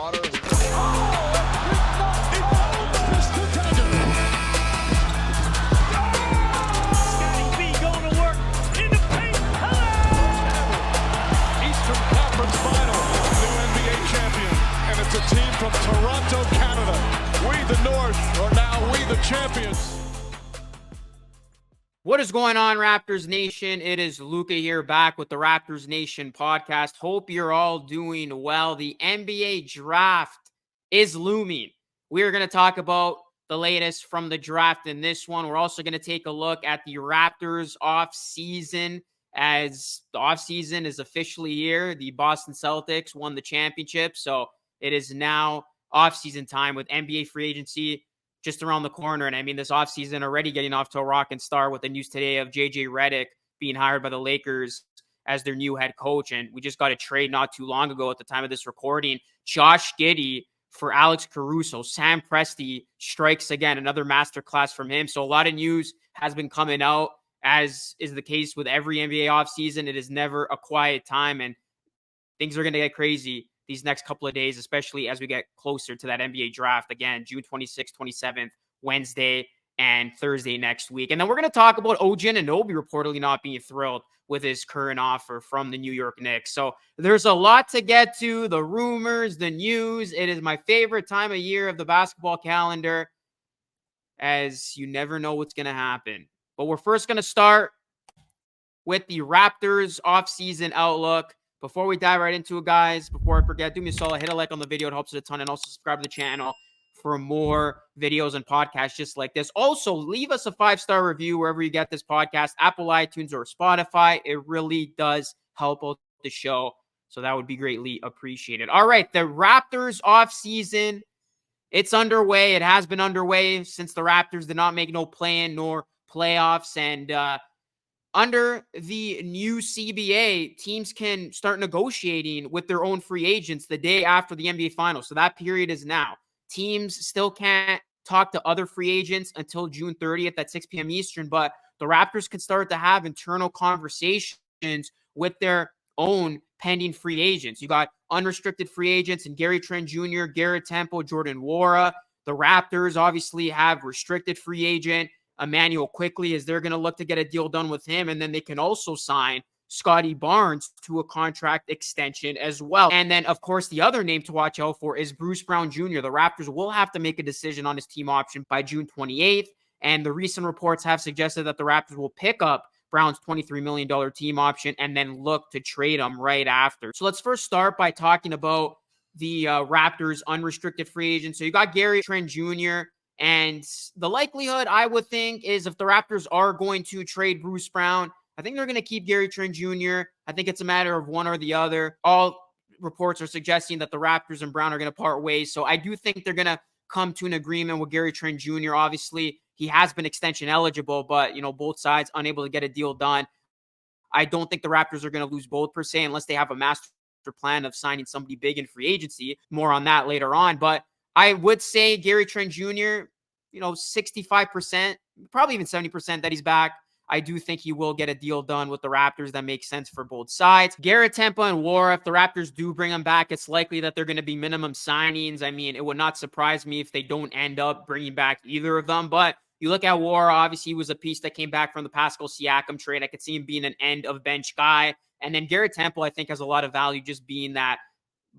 Carter. Scotty B going to work in the paint. Eastern Conference Final. New NBA champion. And it's a team from Toronto, Canada. We the North are now we the champions. What is going on, Raptors Nation? It is Luca here back with the Raptors Nation podcast. Hope you're all doing well. The NBA draft is looming. We are going to talk about the latest from the draft in this one. We're also going to take a look at the Raptors offseason, as the offseason is officially here. The Boston Celtics won the championship, so it is now offseason time with NBA free agency just around the corner. And I mean, this offseason already getting off to a rocking start with the news today of JJ Redick being hired by the Lakers as their new head coach. And we just got a trade not too long ago at the time of this recording. Josh Giddey for Alex Caruso. Sam Presti strikes again, another masterclass from him. So a lot of news has been coming out, as is the case with every NBA offseason. It is never a quiet time, and things are going to get crazy these next couple of days, especially as we get closer to that NBA draft. Again, June 26th, 27th, Wednesday and Thursday next week. And then we're going to talk about OG Anunoby reportedly not being thrilled with his current offer from the New York Knicks. So there's a lot to get to, the rumors, the news. It is my favorite time of year of the basketball calendar, as you never know what's going to happen. But we're first going to start with the Raptors offseason outlook. Before we dive right into it, guys, before I forget, do me a solid, hit a like on the video. It helps it a ton. And also subscribe to the channel for more videos and podcasts just like this. Also, leave us a 5-star review wherever you get this podcast, Apple, iTunes, or Spotify. It really does help out the show. So that would be greatly appreciated. All right, the Raptors offseason, it's underway. It has been underway since the Raptors did not make no play-in nor playoffs. And under the new CBA, teams can start negotiating with their own free agents the day after the NBA Finals. So that period is now. Teams still can't talk to other free agents until June 30th at 6 p.m. Eastern, but the Raptors can start to have internal conversations with their own pending free agents. You got unrestricted free agents and Gary Trent Jr., Garrett Temple, Jordan Nwora. The Raptors obviously have restricted free agent Emmanuel Quickly, as they're going to look to get a deal done with him. And then they can also sign Scotty Barnes to a contract extension as well. And then, of course, the other name to watch out for is Bruce Brown Jr. The Raptors will have to make a decision on his team option by June 28th. And the recent reports have suggested that the Raptors will pick up Brown's $23 million team option and then look to trade him right after. So let's first start by talking about the Raptors unrestricted free agents. So you got Gary Trent Jr., and the likelihood, I would think, is if the Raptors are going to trade Bruce Brown, I think they're going to keep Gary Trent Jr. I think it's a matter of one or the other. All reports are suggesting that the Raptors and Brown are going to part ways. So I do think they're going to come to an agreement with Gary Trent Jr. Obviously, he has been extension eligible, but, both sides unable to get a deal done. I don't think the Raptors are going to lose both per se, unless they have a master plan of signing somebody big in free agency. More on that later on. But I would say Gary Trent Jr., 65%, probably even 70% that he's back. I do think he will get a deal done with the Raptors that makes sense for both sides. Garrett Temple and Nwora, if the Raptors do bring him back, it's likely that they're going to be minimum signings. I mean, it would not surprise me if they don't end up bringing back either of them. But you look at Nwora, obviously he was a piece that came back from the Pascal Siakam trade. I could see him being an end-of-bench guy. And then Garrett Temple, I think, has a lot of value just being that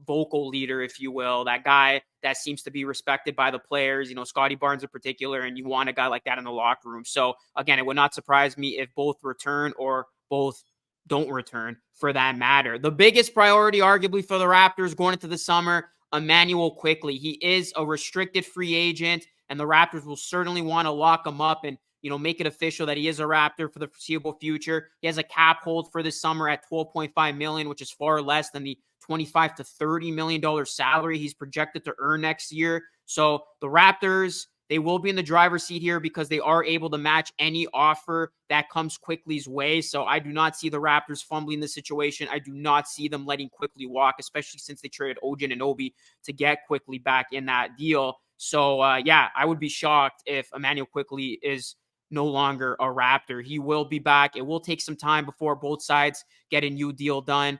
vocal leader, if you will, that guy that seems to be respected by the players, Scotty Barnes in particular, and you want a guy like that in the locker room. So again, it would not surprise me if both return or both don't return for that matter. The biggest priority arguably for the Raptors going into the summer, Emmanuel Quickly. He is a restricted free agent, and the Raptors will certainly want to lock him up and make it official that he is a Raptor for the foreseeable future. He has a cap hold for this summer at $12.5 million, which is far less than the $25 to $30 million salary he's projected to earn next year. So the Raptors, they will be in the driver's seat here because they are able to match any offer that comes Quickly's way. So I do not see the Raptors fumbling the situation. I do not see them letting Quickly walk, especially since they traded OG Anunoby to get Quickly back in that deal. So I would be shocked if Emmanuel Quickly is no longer a Raptor. He will be back. It will take some time before both sides get a new deal done.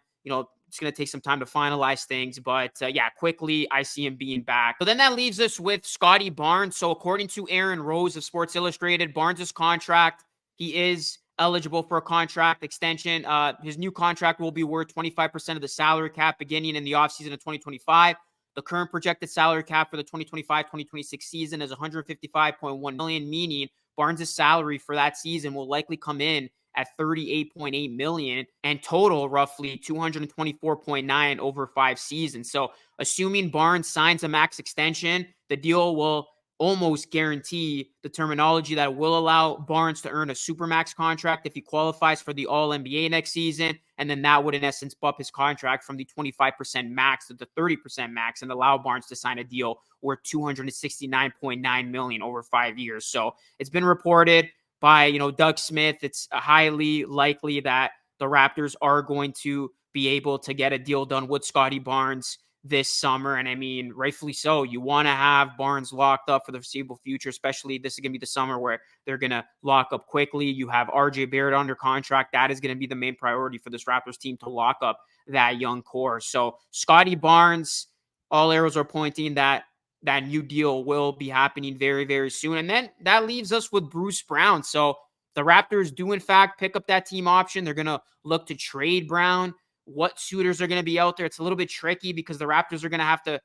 it's going to take some time to finalize things. But yeah, quickly, I see him being back. So then that leaves us with Scottie Barnes. So according to Aaron Rose of Sports Illustrated, Barnes' contract, he is eligible for a contract extension. His new contract will be worth 25% of the salary cap beginning in the offseason of 2025. The current projected salary cap for the 2025-2026 season is $155.1 million, meaning Barnes' salary for that season will likely come in at $38.8 million and total roughly $224.9 over 5 seasons. So assuming Barnes signs a max extension, the deal will almost guarantee the terminology that will allow Barnes to earn a supermax contract if he qualifies for the All-NBA next season. And then that would, in essence, bump his contract from the 25% max to the 30% max and allow Barnes to sign a deal worth $269.9 million over 5 years. So it's been reported by, Doug Smith, it's highly likely that the Raptors are going to be able to get a deal done with Scottie Barnes this summer. And I mean, rightfully so. You want to have Barnes locked up for the foreseeable future, especially this is going to be the summer where they're going to lock up quickly. You have RJ Barrett under contract. That is going to be the main priority for this Raptors team to lock up that young core. So Scottie Barnes, all arrows are pointing that new deal will be happening very, very soon. And then that leaves us with Bruce Brown. So the Raptors do, in fact, pick up that team option. They're going to look to trade Brown. What suitors are going to be out there? It's a little bit tricky because the Raptors are going to have to,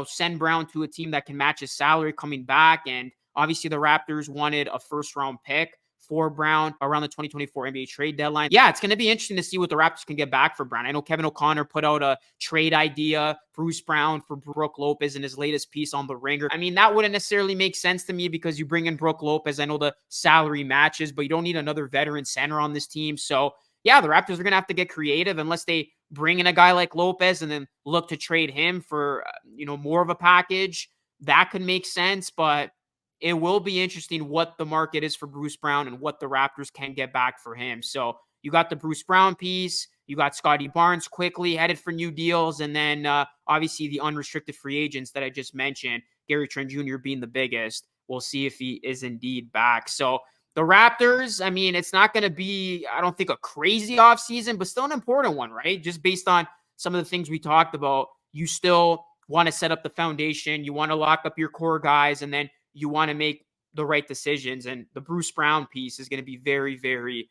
send Brown to a team that can match his salary coming back. And obviously the Raptors wanted a first-round pick for Brown around the 2024 NBA trade deadline. Yeah, it's going to be interesting to see what the Raptors can get back for Brown. I know Kevin O'Connor put out a trade idea, Bruce Brown for Brook Lopez in his latest piece on The Ringer. I mean, that wouldn't necessarily make sense to me because you bring in Brook Lopez. I know the salary matches, but you don't need another veteran center on this team. So yeah, the Raptors are going to have to get creative unless they bring in a guy like Lopez and then look to trade him for, more of a package. That could make sense, but it will be interesting what the market is for Bruce Brown and what the Raptors can get back for him. So you got the Bruce Brown piece, you got Scottie Barnes quickly headed for new deals, and then obviously the unrestricted free agents that I just mentioned, Gary Trent Jr. being the biggest. We'll see if he is indeed back. So the Raptors, I mean, it's not going to be, I don't think, a crazy offseason, but still an important one, right? Just based on some of the things we talked about, you still want to set up the foundation. You want to lock up your core guys, and then you want to make the right decisions. And the Bruce Brown piece is going to be very, very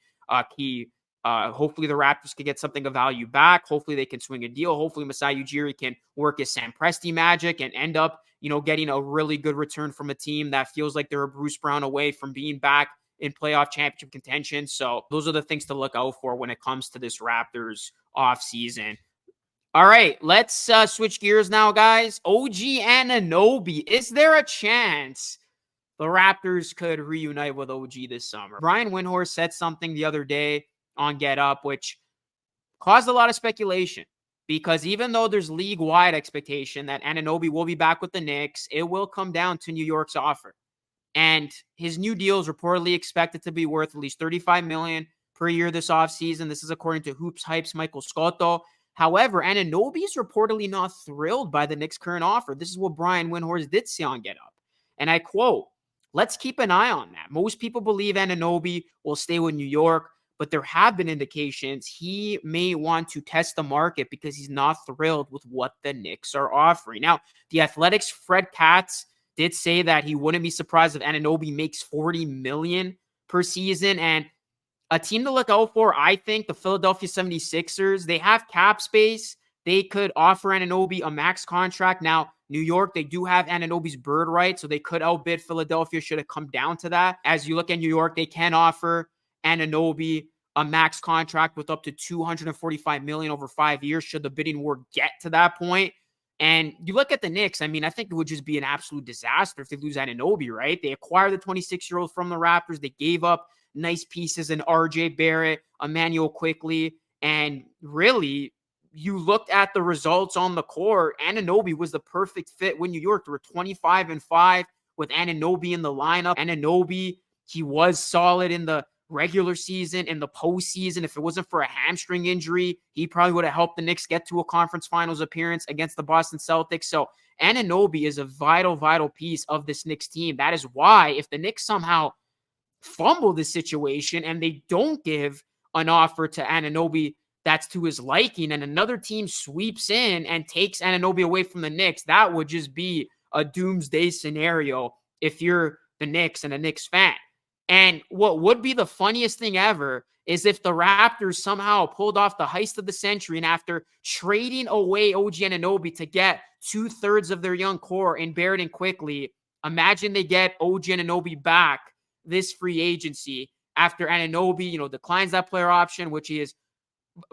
key. Hopefully the Raptors can get something of value back. Hopefully they can swing a deal. Hopefully Masai Ujiri can work his Sam Presti magic and end up, getting a really good return from a team that feels like they're a Bruce Brown away from being back in playoff championship contention. So those are the things to look out for when it comes to this Raptors offseason. All right, let's switch gears now, guys. OG Anunoby. Is there a chance the Raptors could reunite with OG this summer? Brian Windhorst said something the other day on Get Up, which caused a lot of speculation. Because even though there's league-wide expectation that Anunoby will be back with the Knicks, it will come down to New York's offer. And his new deal is reportedly expected to be worth at least $35 million per year this offseason. This is according to Hoops Hype's Michael Scotto. However, Anunoby is reportedly not thrilled by the Knicks' current offer. This is what Brian Windhorst did say on Get Up. And I quote, "Let's keep an eye on that. Most people believe Anunoby will stay with New York, but there have been indications he may want to test the market because he's not thrilled with what the Knicks are offering." Now, the Athletics' Fred Katz did say that he wouldn't be surprised if Anunoby makes $40 million per season. And a team to look out for, I think, the Philadelphia 76ers. They have cap space. They could offer Anunoby a max contract. Now, New York, they do have Anunoby's bird right, so they could outbid Philadelphia should it come down to that. As you look at New York, they can offer Anunoby a max contract with up to $245 million over 5 years should the bidding war get to that point. And you look at the Knicks, I mean, I think it would just be an absolute disaster if they lose Anunoby, right? They acquired the 26-year-old from the Raptors. They gave up nice pieces in RJ Barrett, Emmanuel Quickley, and really, you looked at the results on the court. Anunoby was the perfect fit with New York. They were 25-5 with Anunoby in the lineup. Anunoby, he was solid in the regular season. In the postseason, if it wasn't for a hamstring injury, he probably would have helped the Knicks get to a conference finals appearance against the Boston Celtics. So Anunoby is a vital, vital piece of this Knicks team. That is why if the Knicks somehow fumble this situation and they don't give an offer to Anunoby that's to his liking and another team sweeps in and takes Anunoby away from the Knicks, that would just be a doomsday scenario if you're the Knicks and a Knicks fan. And what would be the funniest thing ever is if the Raptors somehow pulled off the heist of the century and after trading away OG Anunoby to get 2/3 of their young core in Barrett and Quickly, imagine they get OG Anunoby back this free agency after Anunoby, declines that player option, which he is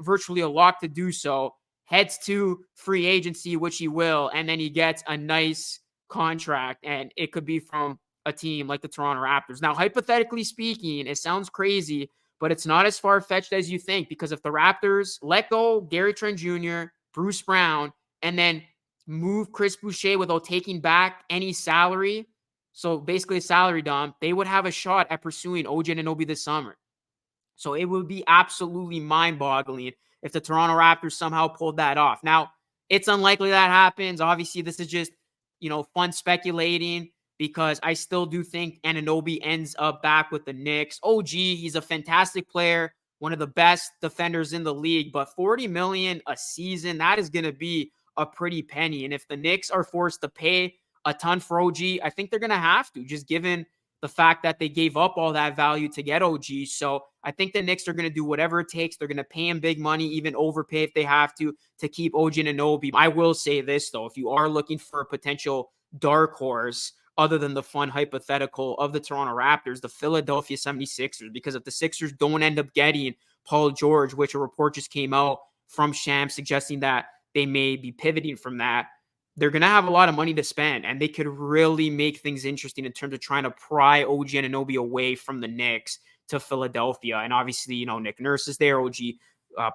virtually a lock to do so, heads to free agency, which he will, and then he gets a nice contract, and it could be from a team like the Toronto Raptors. Now, hypothetically speaking, it sounds crazy, but it's not as far-fetched as you think, because if the Raptors let go Gary Trent Jr., Bruce Brown, and then move Chris Boucher without taking back any salary, so basically a salary dump, they would have a shot at pursuing OG Anunoby this summer. So it would be absolutely mind-boggling if the Toronto Raptors somehow pulled that off. Now, it's unlikely that happens. Obviously, this is just, fun speculating, because I still do think Anunoby ends up back with the Knicks. OG, he's a fantastic player, one of the best defenders in the league, but $40 million a season, that is going to be a pretty penny. And if the Knicks are forced to pay a ton for OG, I think they're going to have to, just given the fact that they gave up all that value to get OG. So I think the Knicks are going to do whatever it takes. They're going to pay him big money, even overpay if they have to keep OG Anunoby. I will say this, though. If you are looking for a potential dark horse, other than the fun hypothetical of the Toronto Raptors, the Philadelphia 76ers, because if the Sixers don't end up getting Paul George, which a report just came out from Shams suggesting that they may be pivoting from that, they're going to have a lot of money to spend, and they could really make things interesting in terms of trying to pry OG Anunoby away from the Knicks to Philadelphia. And obviously, Nick Nurse is there. OG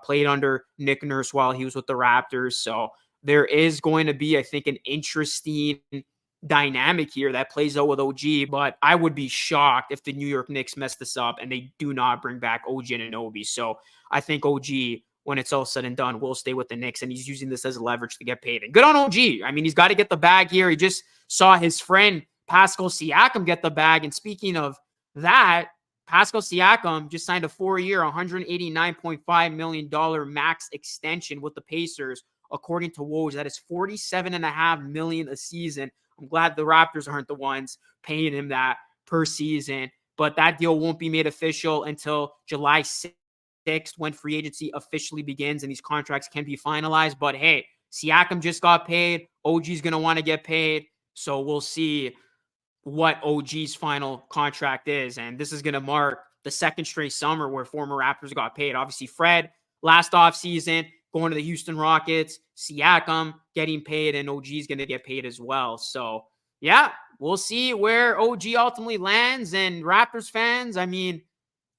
played under Nick Nurse while he was with the Raptors. So there is going to be, I think, an interesting dynamic here that plays out with OG, but I would be shocked if the New York Knicks mess this up and they do not bring back OG Anunoby. So I think OG, when it's all said and done, will stay with the Knicks, and he's using this as a leverage to get paid. And good on OG. I mean, he's got to get the bag here. He just saw his friend Pascal Siakam get the bag. And speaking of that, Pascal Siakam just signed a 4-year, $189.5 million max extension with the Pacers. According to Woj, that is $47.5 million a season. I'm glad the Raptors aren't the ones paying him that per season, but that deal won't be made official until July 6th, when free agency officially begins and these contracts can be finalized. But hey, Siakam just got paid. OG's going to want to get paid. So we'll see what OG's final contract is. And this is going to mark the second straight summer where former Raptors got paid. Obviously, Fred last offseason going to the Houston Rockets, Siakam getting paid, and OG's going to get paid as well. So yeah, we'll see where OG ultimately lands. And Raptors fans, I mean,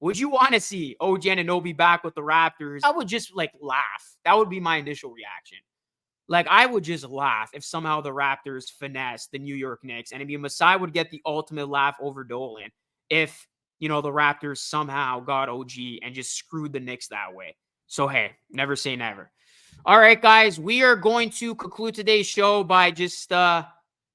would you want to see OG Anunoby back with the Raptors? I would just laugh. That would be my initial reaction. I would just laugh if somehow the Raptors finesse the New York Knicks. And I mean, Masai would get the ultimate laugh over Dolan if, the Raptors somehow got OG and just screwed the Knicks that way. So, hey, never say never. All right, guys, we are going to conclude today's show by just, talking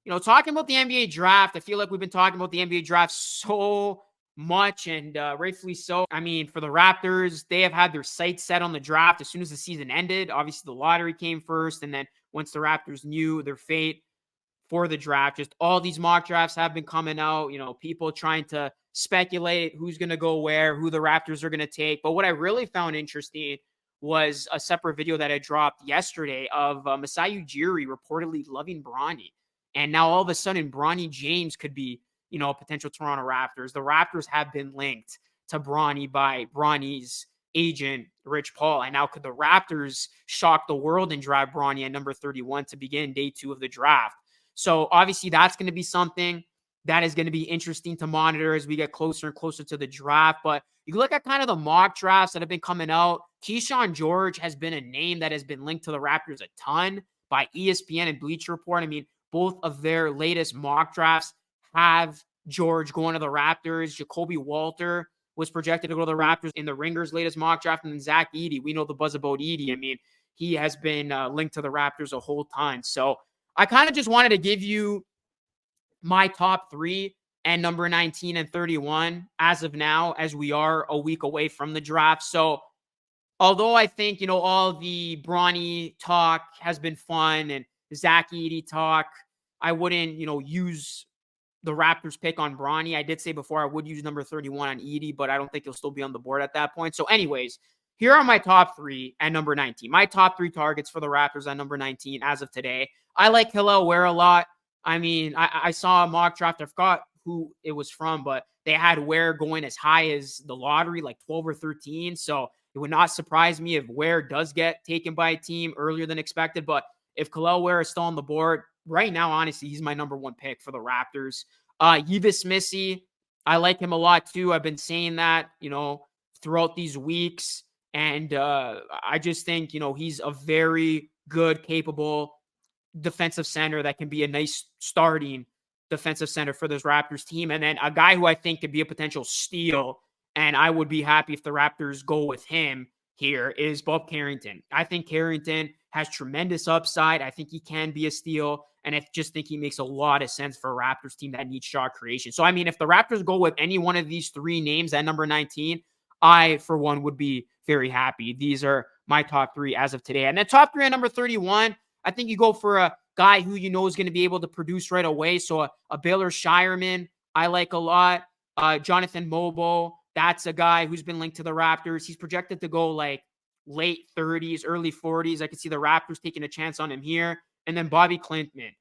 about the NBA draft. I feel like we've been talking about the NBA draft so much, and rightfully so. I mean, for the Raptors, they have had their sights set on the draft as soon as the season ended. Obviously, the lottery came first, and then once the Raptors knew their fate for the draft, just all these mock drafts have been coming out, people trying to speculate who's going to go where, who the Raptors are going to take. But what I really found interesting was a separate video that I dropped yesterday of Masai Ujiri reportedly loving Bronny. And now all of a sudden, Bronny James could be, a potential Toronto Raptors. The Raptors have been linked to Bronny by Bronny's agent, Rich Paul. And now could the Raptors shock the world and drive Bronny at number 31 to begin day 2 of the draft? So obviously that's going to be something that is going to be interesting to monitor as we get closer and closer to the draft. But you look at kind of the mock drafts that have been coming out. Keyshawn George has been a name that has been linked to the Raptors a ton by ESPN and Bleacher Report. I mean, both of their latest mock drafts have George going to the Raptors. Jacoby Walter was projected to go to the Raptors in the Ringer's latest mock draft. And then Zach Edey, we know the buzz about Edey. I mean, he has been linked to the Raptors a whole ton. So I kind of just wanted to give you my top 3 and number 19 and 31 as of now, as we are a week away from the draft. So although I think, all the Bronny talk has been fun and Zach Edey talk, I wouldn't, use the Raptors pick on Bronny. I did say before I would use number 31 on Edey, but I don't think he'll still be on the board at that point. So anyways, here are my top 3 at number 19. My top 3 targets for the Raptors at number 19 as of today. I like Hillel Ware a lot. I mean, I saw a mock draft. I forgot who it was from, but they had Ware going as high as the lottery, like 12 or 13. So it would not surprise me if Ware does get taken by a team earlier than expected. But if Hillel Ware is still on the board, right now, honestly, he's my number 1 pick for the Raptors. Yves Missy, I like him a lot too. I've been saying that, throughout these weeks. And I just think, he's a very good, capable defensive center that can be a nice starting defensive center for this Raptors team. And then a guy who I think could be a potential steal, and I would be happy if the Raptors go with him here, is Bob Carrington. I think Carrington has tremendous upside. I think he can be a steal. And I just think he makes a lot of sense for a Raptors team that needs shot creation. So, I mean, if the Raptors go with any one of these 3 names at number 19, I, for one, would be very happy. These are my top 3 as of today. And then top 3 at number 31, I think you go for a guy who you know is going to be able to produce right away. So a Baylor Shireman, I like a lot. Jonathan Mobo, that's a guy who's been linked to the Raptors. He's projected to go like late 30s, early 40s. I could see the Raptors taking a chance on him here. And then Bobby Klintman.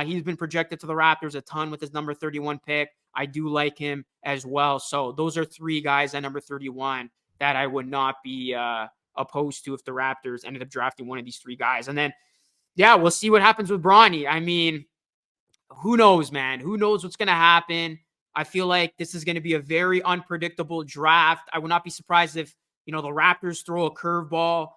He's been projected to the Raptors a ton with his number 31 pick. I do like him as well. So those are 3 guys at number 31 that I would not be opposed to if the Raptors ended up drafting one of these 3 guys. And then, yeah, we'll see what happens with Bronny. I mean, who knows, man? Who knows what's going to happen? I feel like this is going to be a very unpredictable draft. I would not be surprised if, the Raptors throw a curveball.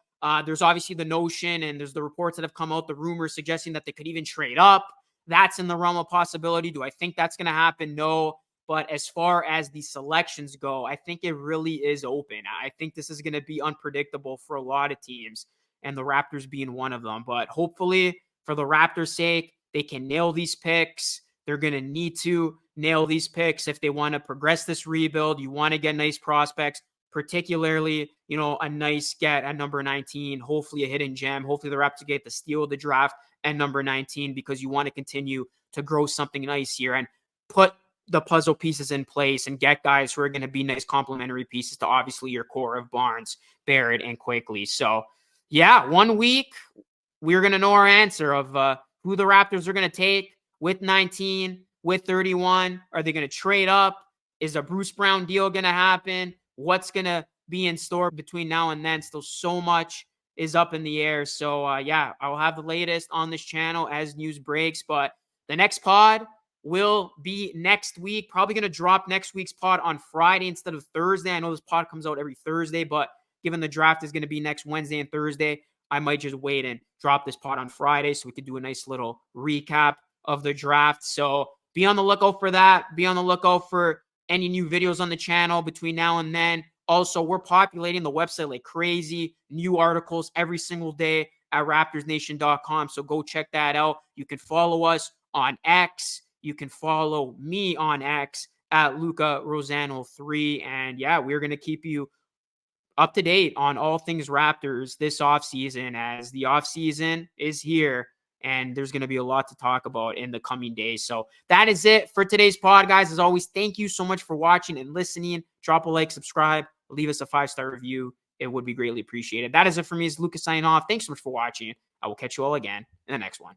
There's obviously the notion, and there's the reports that have come out, the rumors suggesting that they could even trade up. That's in the realm of possibility. Do I think that's going to happen? No. But as far as the selections go, I think it really is open. I think this is going to be unpredictable for a lot of teams, and the Raptors being one of them. But hopefully, for the Raptors' sake, they can nail these picks. They're going to need to nail these picks if they want to progress this rebuild. You want to get nice prospects, particularly, a nice get at number 19, hopefully a hidden gem. Hopefully the Raptors get the steal of the draft at number 19, because you want to continue to grow something nice here and put the puzzle pieces in place and get guys who are going to be nice complementary pieces to obviously your core of Barnes, Barrett, and Quickly. So, yeah, 1 week, we're going to know our answer of who the Raptors are going to take with 19, with 31. Are they going to trade up? Is a Bruce Brown deal going to happen? What's going to be in store between now and then? Still so much is up in the air. So, yeah, I'll have the latest on this channel as news breaks. But the next pod will be next week. Probably going to drop next week's pod on Friday instead of Thursday. I know this pod comes out every Thursday, but given the draft is going to be next Wednesday and Thursday, I might just wait and drop this pod on Friday so we could do a nice little recap of the draft. So be on the lookout for that. Be on the lookout for any new videos on the channel between now and then. Also, we're populating the website like crazy. New articles every single day at raptorsnation.com. So go check that out. You can follow us on X. You can follow me on X at Luca Rosano 3. And yeah, we're going to keep you up to date on all things Raptors this offseason, as the offseason is here and there's going to be a lot to talk about in the coming days. So that is it for today's pod, guys. As always, thank you so much for watching and listening. Drop a like, subscribe, leave us a 5-star review. It would be greatly appreciated. That is it for me. It's Lucas signing off. Thanks so much for watching. I will catch you all again in the next one.